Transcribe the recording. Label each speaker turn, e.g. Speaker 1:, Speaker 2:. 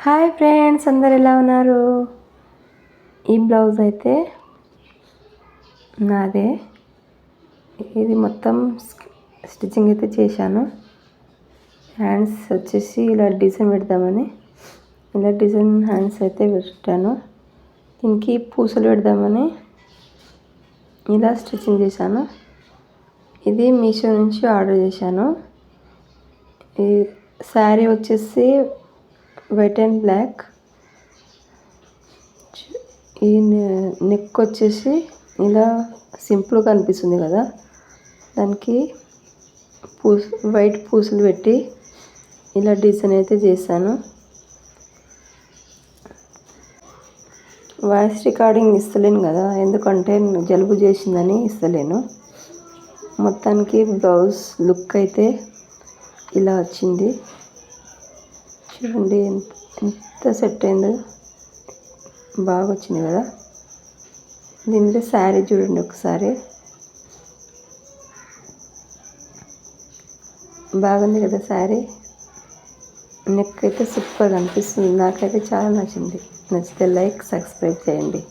Speaker 1: Hi friends, అందరు ఎలా ఉన్నారు? ఈ బ్లౌజ్ అయితే నాదే. ఇది మొత్తం స్టిచ్చింగ్ అయితే చేశాను. హ్యాండ్స్ వచ్చేసి ఇలా డిజైన్ పెడదామని ఇలా డిజైన్ హ్యాండ్స్ అయితే పెట్టాను. దీనికి పూసలు పెడదామని ఇలా స్టిచ్చింగ్ చేశాను. ఇది మీషో నుంచి ఆర్డర్ చేశాను. ఈ శారీ వచ్చేసి వైట్ అండ్ బ్లాక్. ఈ నెక్ వచ్చేసి ఇలా సింపుల్గా అనిపిస్తుంది కదా, దానికి వైట్ పూసలు పెట్టి ఇలా డిజైన్ అయితే చేశాను. వాయిస్ రికార్డింగ్ ఇస్తలేను కదా, ఎందుకంటే జలుబు చేసిందని ఇస్తలేను. మొత్తానికి బ్లౌజ్ లుక్ అయితే ఇలా వచ్చింది. చూడండి ఎంత సెట్ అయిందో, బాగా వచ్చింది కదా. దీని మీద శారీ చూడండి ఒకసారి, బాగుంది కదా శారీ. నెక్ అయితే సూపర్గా అనిపిస్తుంది. నాకైతే చాలా నచ్చింది. నచ్చితే లైక్, సబ్స్క్రైబ్ చేయండి.